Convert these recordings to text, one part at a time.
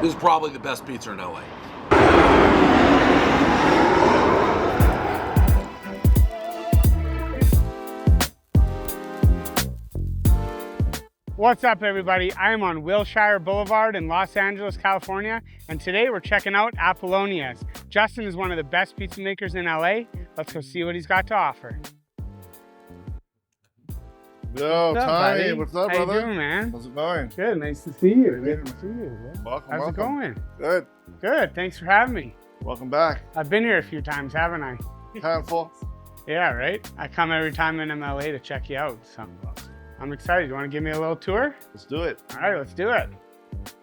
This is probably the best pizza in LA. What's up, everybody? I am on Wilshire Boulevard in Los Angeles, California, and today we're checking out Apollonia's. Justin is one of the best pizza makers in LA. Let's go see what he's got to offer. Yo, Tommy, what's up, brother? How you doing, man? How's it going? Good, nice to see you. Good to see you. Welcome, How's it going? Good. Good, thanks for having me. Welcome back. I've been here a few times, haven't I? Handful. Yeah, right? I come every time in LA to check you out, so I'm excited. You want to give me a little tour? Let's do it. All right, let's do it.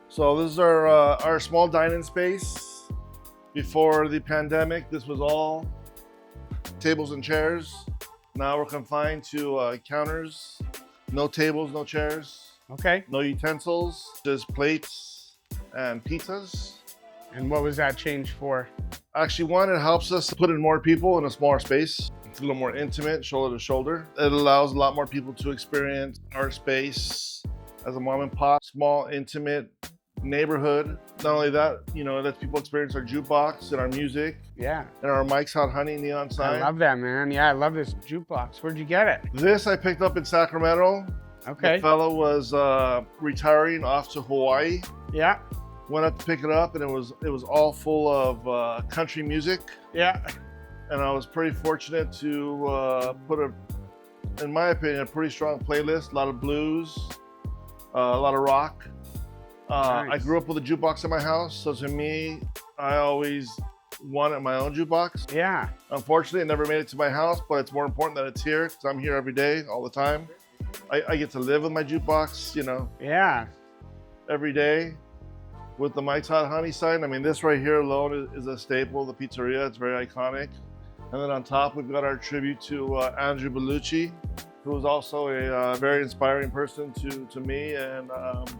So this is our small dining space. Before the pandemic, this was all tables and chairs. Now we're confined to counters, no tables, no chairs, Okay. no utensils, just plates and pizzas. And what was that change for? Actually, one, it helps us put in more people in a smaller space. It's a little more intimate, shoulder to shoulder. It allows a lot more people to experience our space as a mom and pop, small, intimate neighborhood. Not only that, you know, it lets people experience our jukebox and our music Yeah. and our Mike's Hot Honey neon sign. I love that, man. Yeah, I love this jukebox. Where'd you get it? This I picked up in Sacramento. Okay. The fellow was retiring off to Hawaii. Yeah. Went up to pick it up, and it was all full of country music. Yeah. And I was pretty fortunate to put in my opinion, a pretty strong playlist. A lot of blues, a lot of rock. Nice. I grew up with a jukebox in my house, so to me, I always wanted my own jukebox. Yeah. Unfortunately, it never made it to my house, but it's more important that it's here because I'm here every day, all the time. I get to live with my jukebox, you know, Yeah. every day with the Mike's Hot Honey sign. I mean, this right here alone is a staple, the pizzeria. It's very iconic. And then on top, we've got our tribute to Andrew Bellucci, who was also a very inspiring person to me, and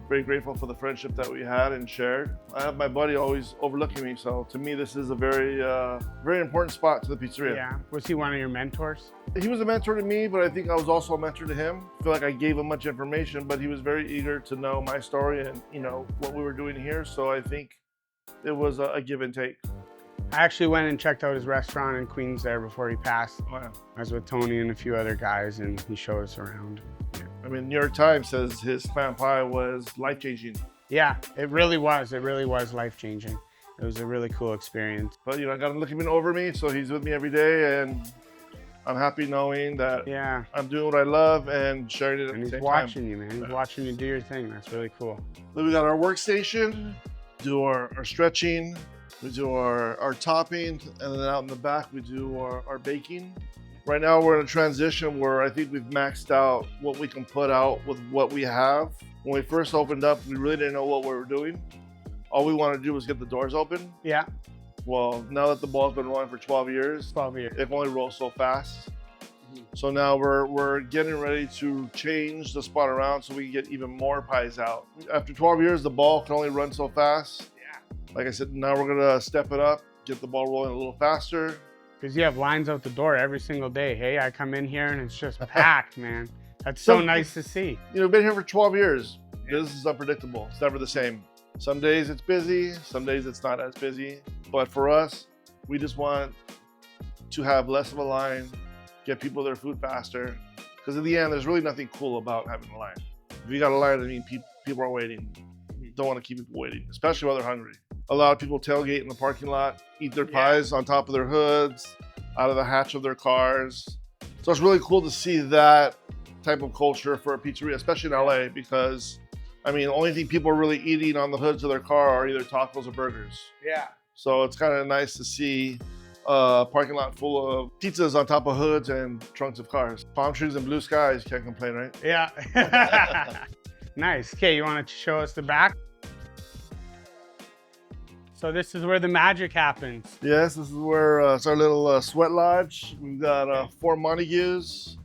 very grateful for the friendship that we had and shared. I have my buddy always overlooking me, so to me, this is a very, very important spot to the pizzeria. Yeah. Was he one of your mentors? He was a mentor to me, but I think I was also a mentor to him. I feel like I gave him much information, but he was very eager to know my story and, you know, what we were doing here. So I think it was a give and take. I actually went and checked out his restaurant in Queens there before he passed. Wow. I was with Tony and a few other guys, and he showed us around. Yeah. I mean, New York Times says his fan pie was life-changing. Yeah, it really was. It really was life-changing. It was a really cool experience. But, you know, I got him looking over me, so he's with me every day, and I'm happy knowing that Yeah. I'm doing what I love and sharing it at And the he's same watching time. you, man. He's watching you do your thing. That's really cool. Then we got our workstation, do our stretching, we do our topping, and then out in the back, we do our baking. Right now, we're in a transition where I think we've maxed out what we can put out with what we have. When we first opened up, we really didn't know what we were doing. All we wanted to do was get the doors open. Yeah. Well, now that the ball's been rolling for 12 years, 12 years. it can only roll so fast. So now we're getting ready to change the spot around so we can get even more pies out. After 12 years, the ball can only run so fast. Yeah. Like I said, now we're gonna step it up, get the ball rolling a little faster. Because you have lines out the door every single day. Hey, I come in here and it's just packed, man. That's so nice to see. You know, been here for 12 years. Business is unpredictable. It's never the same. Some days it's busy, some days it's not as busy. But for us, we just want to have less of a line, get people their food faster. Because in the end, there's really nothing cool about having a line. If you got a line, I mean, people are waiting. You don't want to keep people waiting, especially while they're hungry. A lot of people tailgate in the parking lot, eat their pies on top of their hoods, out of the hatch of their cars. So it's really cool to see that type of culture for a pizzeria, especially in LA, because I mean, the only thing people are really eating on the hoods of their car are either tacos or burgers. Yeah. So it's kind of nice to see a parking lot full of pizzas on top of hoods and trunks of cars. Palm trees and blue skies, can't complain, right? Yeah. Nice. Okay, you want to show us the back? So this is where the magic happens. Yes, this is where it's our little sweat lodge. We've got 4 Montagues.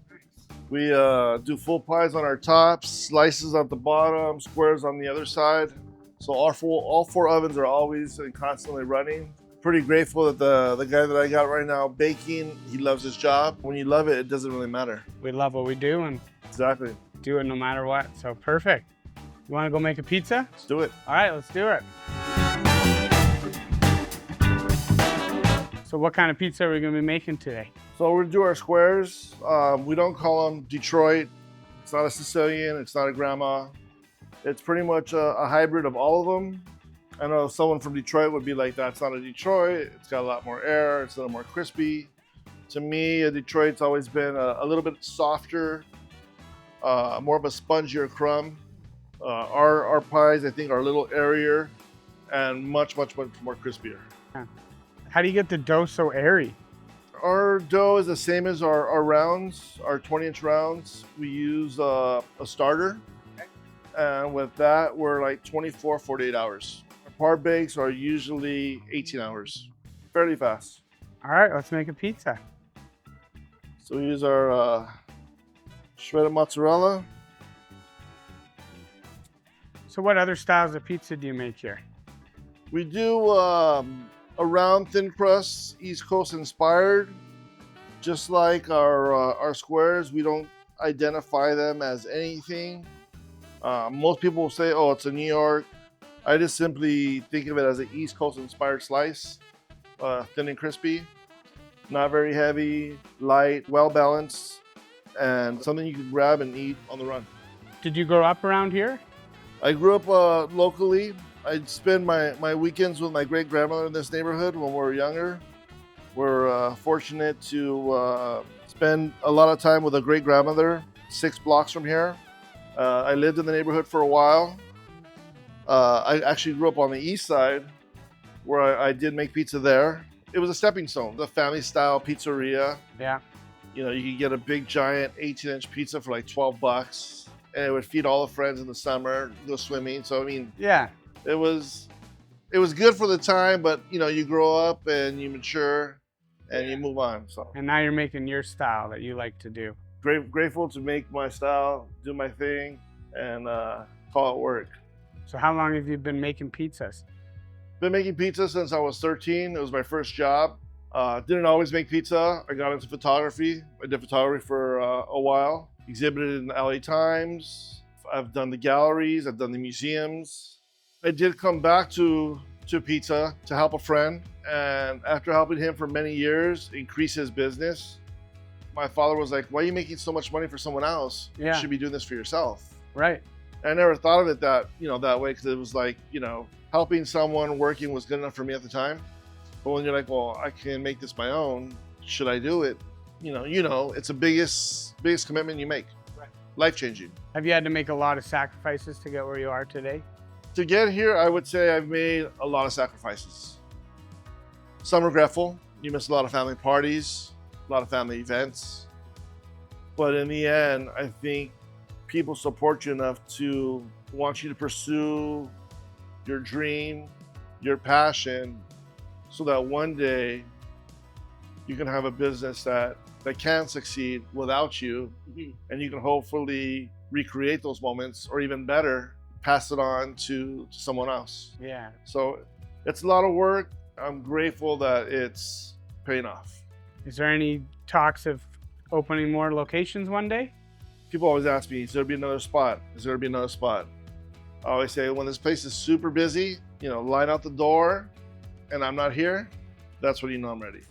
We do full pies on our tops, slices at the bottom, squares on the other side. So all 4 ovens are always and constantly running. Pretty grateful that the guy that I got right now baking, he loves his job. When you love it, it doesn't really matter. We love what we do and Exactly. do it no matter what. So perfect. You want to go make a pizza? Let's do it. All right, let's do it. So what kind of pizza are we going to be making today? So we're gonna do our squares. We don't call them Detroit. It's not a Sicilian, it's not a grandma. It's pretty much a hybrid of all of them. I know someone from Detroit would be like, that's not a Detroit. It's got a lot more air, it's a little more crispy. To me, a Detroit's always been a little bit softer, more of a spongier crumb. Our pies, I think, are a little airier and much more crispier. How do you get the dough so airy? Our dough is the same as our rounds, our 20-inch rounds. We use a starter, and with that, we're like 24, 48 hours. Our par bakes are usually 18 hours, fairly fast. All right, let's make a pizza. So we use our shredded mozzarella. So what other styles of pizza do you make here? We do a round thin crust, East Coast inspired. Just like our squares, we don't identify them as anything. Most people will say, oh, it's a New York. I just simply think of it as an East Coast inspired slice, thin and crispy, not very heavy, light, well balanced, and something you can grab and eat on the run. Did you grow up around here? I grew up locally. I'd spend my weekends with my great grandmother in this neighborhood when we were younger. We're fortunate to spend a lot of time with a great grandmother 6 blocks from here. I lived in the neighborhood for a while. I actually grew up on the east side where I did make pizza there. It was a stepping stone, the family style pizzeria. Yeah. You know, you could get a big giant 18-inch pizza for like $12, and it would feed all the friends in the summer, go swimming. So I mean, Yeah. it was good for the time, but you know, you grow up and you mature and you move on. So And now you're making your style that you like to do. grateful to make my style, do my thing, and call it work. So how long have you been making pizzas? Been making pizza since I was 13. It was my first job. Didn't always make pizza. I got into photography. I did photography for a while. Exhibited in the LA Times. I've done the galleries. I've done the museums. I did come back to pizza to help a friend. And after helping him for many years, increase his business, my father was like, why are you making so much money for someone else? Yeah. You should be doing this for yourself. Right. I never thought of it that way, because it was like, helping someone working was good enough for me at the time. But when you're like, well, I can make this my own, should I do it? It's the biggest commitment you make. Right. Life-changing. Have you had to make a lot of sacrifices to get where you are today? To get here, I would say I've made a lot of sacrifices. Some regretful. You miss a lot of family parties, a lot of family events. But in the end, I think people support you enough to want you to pursue your dream, your passion, so that one day you can have a business that can succeed without you, and you can hopefully recreate those moments, or even better, pass it on to someone else. Yeah. So it's a lot of work. I'm grateful that it's paying off. Is there any talks of opening more locations one day? People always ask me, is there gonna be another spot? Is there gonna be another spot? I always say, when this place is super busy, line out the door, and I'm not here, that's when you know I'm ready.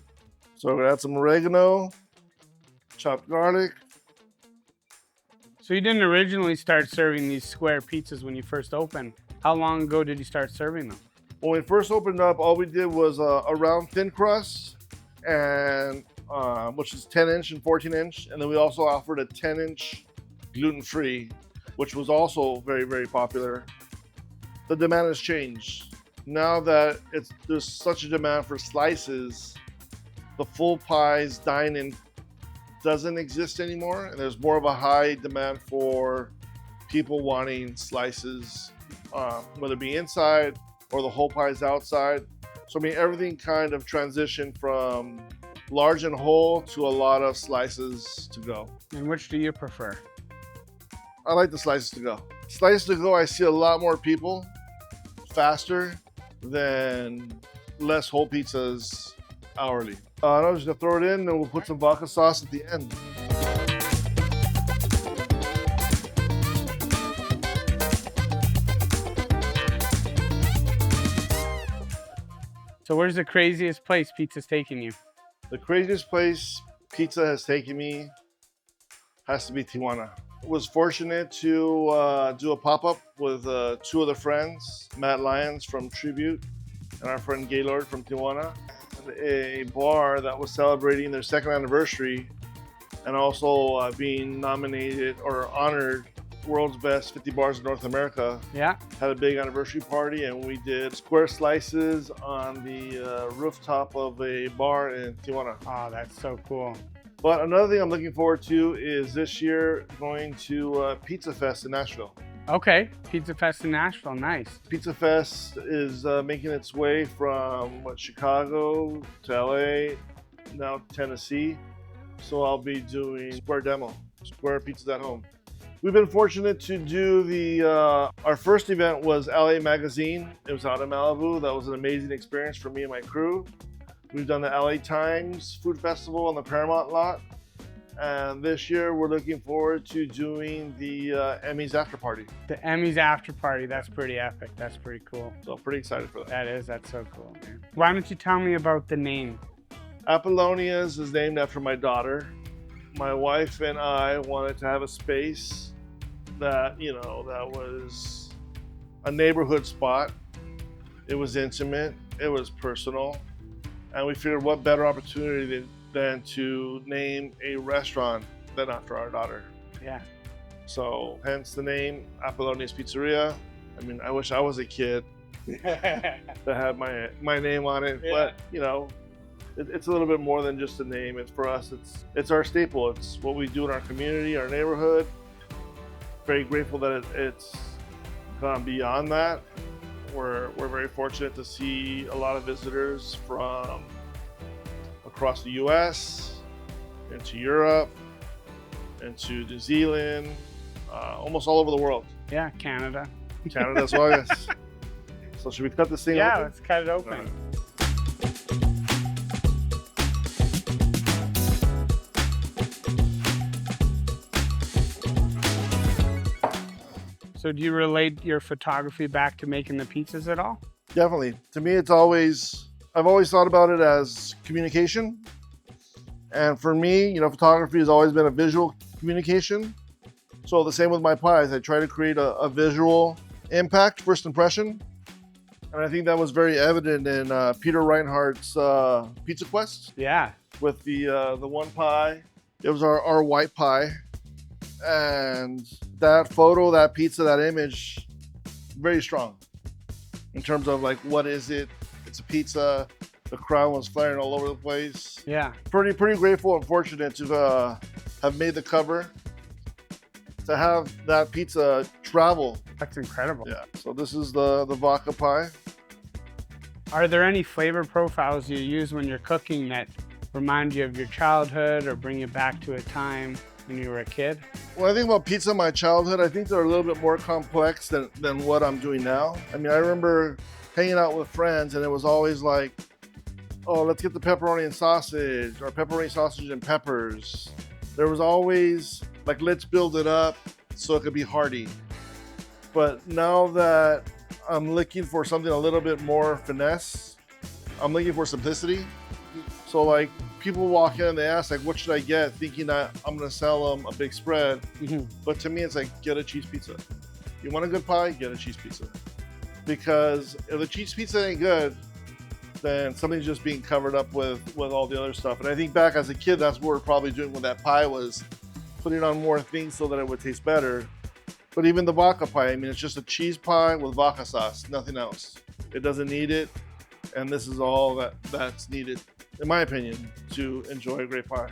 So we're gonna add some oregano, chopped garlic. So you didn't originally start serving these square pizzas when you first opened. How long ago did you start serving them? When we first opened up, all we did was a round thin crust, and which is 10-inch and 14-inch, and then we also offered a 10-inch gluten-free, which was also very, very popular. The demand has changed. Now that there's such a demand for slices, the full pies dine-in doesn't exist anymore, and there's more of a high demand for people wanting slices, whether it be inside or the whole pies outside. So I mean, everything kind of transitioned from large and whole to a lot of slices to go. And which do you prefer? I like the slices to go. Slices to go, I see a lot more people faster than less whole pizzas hourly. I'm just gonna throw it in, and we'll put some vodka sauce at the end. So where's the craziest place pizza's taking you? The craziest place pizza has taken me has to be Tijuana. Was fortunate to do a pop-up with two other friends, Matt Lyons from Tribute and our friend Gaylord from Tijuana. A bar that was celebrating their second anniversary and also being nominated or honored World's Best 50 Bars in North America. Yeah. Had a big anniversary party and we did square slices on the rooftop of a bar in Tijuana. Oh, that's so cool. But another thing I'm looking forward to is this year going to Pizza Fest in Nashville. Okay, Pizza Fest in Nashville, nice. Pizza Fest is making its way from Chicago to LA, now Tennessee. So I'll be doing square demo, square pizzas at home. We've been fortunate to do our first event was LA Magazine. It was out in Malibu. That was an amazing experience for me and my crew. We've done the LA Times Food Festival on the Paramount lot. And this year we're looking forward to doing the Emmys after party. The Emmys after party, that's pretty epic. That's pretty cool. So pretty excited for that. That's so cool, man. Why don't you tell me about the name? Apollonia's is named after my daughter. My wife and I wanted to have a space that, that was a neighborhood spot. It was intimate, it was personal. And we figured what better opportunity than to name a restaurant than after our daughter. Yeah. So hence the name Apollonia's Pizzeria. I mean, I wish I was a kid that had my name on it, yeah. But it's a little bit more than just a name. It's for us, it's our staple. It's what we do in our community, our neighborhood. Very grateful that it's gone beyond that. We're very fortunate to see a lot of visitors from across the US, into Europe, into New Zealand, almost all over the world. Yeah, Canada. Canada as well, yes. So should we cut this thing Yeah, open? let's cut it open. So do you relate your photography back to making the pizzas at all? Definitely. To me, I've always thought about it as communication. And for me, photography has always been a visual communication. So the same with my pies. I try to create a visual impact, first impression. And I think that was very evident in Peter Reinhardt's Pizza Quest. Yeah. With the one pie. It was our white pie. And that photo, that pizza, that image, very strong in terms of like, what is it? It's a pizza. The crowd was flaring all over the place. Yeah. Pretty grateful and fortunate to have made the cover, to have that pizza travel. That's incredible. Yeah. So this is the vodka pie. Are there any flavor profiles you use when you're cooking that remind you of your childhood or bring you back to a time when you were a kid? When I think about pizza in my childhood, I think they're a little bit more complex than what I'm doing now. I mean, I remember hanging out with friends and it was always like, oh, let's get the pepperoni and sausage, or pepperoni, sausage, and peppers. There was always like, let's build it up so it could be hearty. But now that I'm looking for something a little bit more finesse, I'm looking for simplicity. So like, people walk in and they ask like, what should I get? Thinking that I'm gonna sell them a big spread. Mm-hmm. But to me, it's like, get a cheese pizza. You want a good pie, get a cheese pizza. Because if the cheese pizza ain't good, then something's just being covered up with all the other stuff. And I think back as a kid, that's what we're probably doing with that pie, was putting on more things so that it would taste better. But even the vodka pie, I mean, it's just a cheese pie with vodka sauce, nothing else. It doesn't need it. And this is all that's needed, in my opinion, to enjoy a great pie.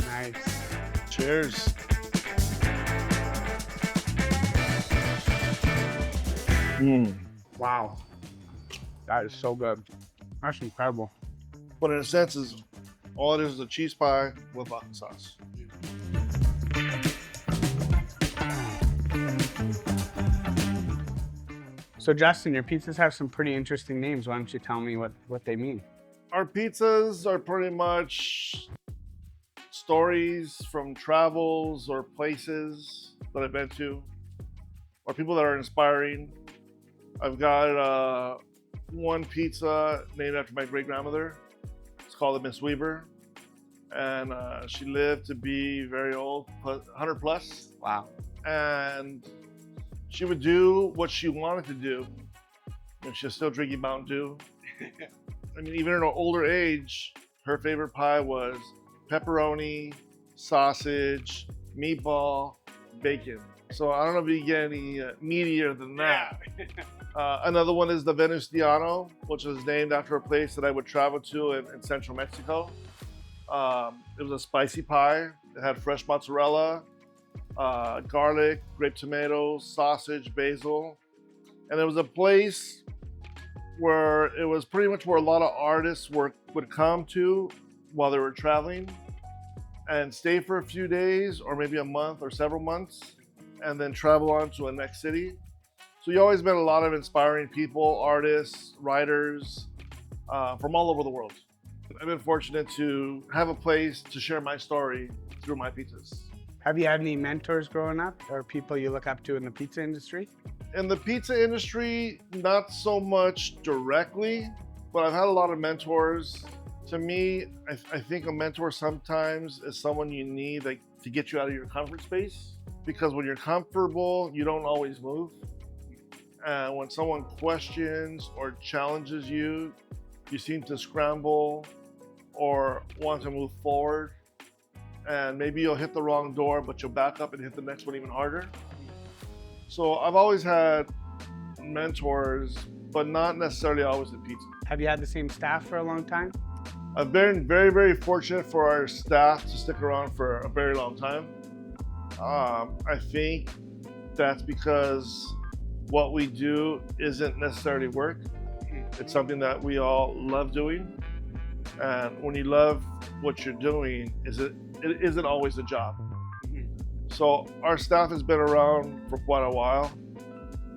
Nice. Cheers. Wow. That is so good. That's incredible. But in a sense, all it is a cheese pie with vodka sauce. So Justin, your pizzas have some pretty interesting names. Why don't you tell me what they mean? Our pizzas are pretty much stories from travels or places that I've been to, or people that are inspiring. I've got one pizza named after my great grandmother. It's called the Miss Weaver, and she lived to be very old, 100 plus. Wow. And she would do what she wanted to do. And she was still drinking Mountain Dew. I mean, even in her older age, her favorite pie was pepperoni, sausage, meatball, bacon. So I don't know if you get any meatier than that. Another one is the Venustiano, which is named after a place that I would travel to in central Mexico. It was a spicy pie. It had fresh mozzarella, garlic, grape tomatoes, sausage, basil. And it was a place where it was pretty much where a lot of artists would come to while they were traveling and stay for a few days or maybe a month or several months and then travel on to a next city. So you always met a lot of inspiring people, artists, writers from all over the world. I've been fortunate to have a place to share my story through my pizzas. Have you had any mentors growing up or people you look up to in the pizza industry? In the pizza industry, not so much directly, but I've had a lot of mentors. To me, I think a mentor sometimes is someone you need to get you out of your comfort space. Because when you're comfortable, you don't always move. And when someone questions or challenges you, you seem to scramble or want to move forward. And maybe you'll hit the wrong door, but you'll back up and hit the next one even harder. So I've always had mentors, but not necessarily always in pizza. Have you had the same staff for a long time? I've been very, very fortunate for our staff to stick around for a very long time. I think that's because what we do isn't necessarily work. It's something that we all love doing. And when you love what you're doing, it isn't always a job. So our staff has been around for quite a while.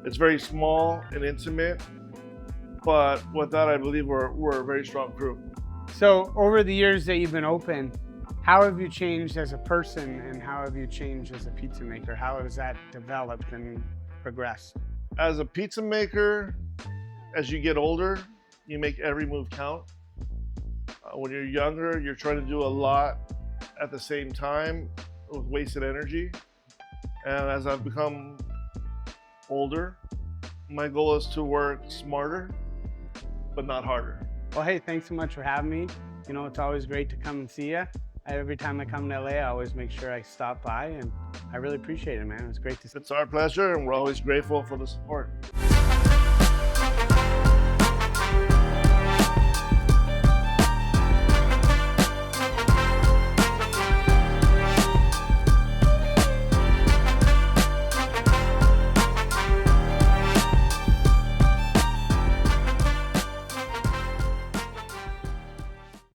It's very small and intimate, but with that, I believe we're a very strong crew. So over the years that you've been open, how have you changed as a person and how have you changed as a pizza maker? How has that developed and progressed? As a pizza maker, as you get older, you make every move count. When you're younger, you're trying to do a lot at the same time with wasted energy. And as I've become older, my goal is to work smarter, but not harder. Well, hey, thanks so much for having me. You know, it's always great to come and see you. Every time I come to LA, I always make sure I stop by, and I really appreciate it, man. It's great to see you. It's our pleasure, and we're always grateful for the support.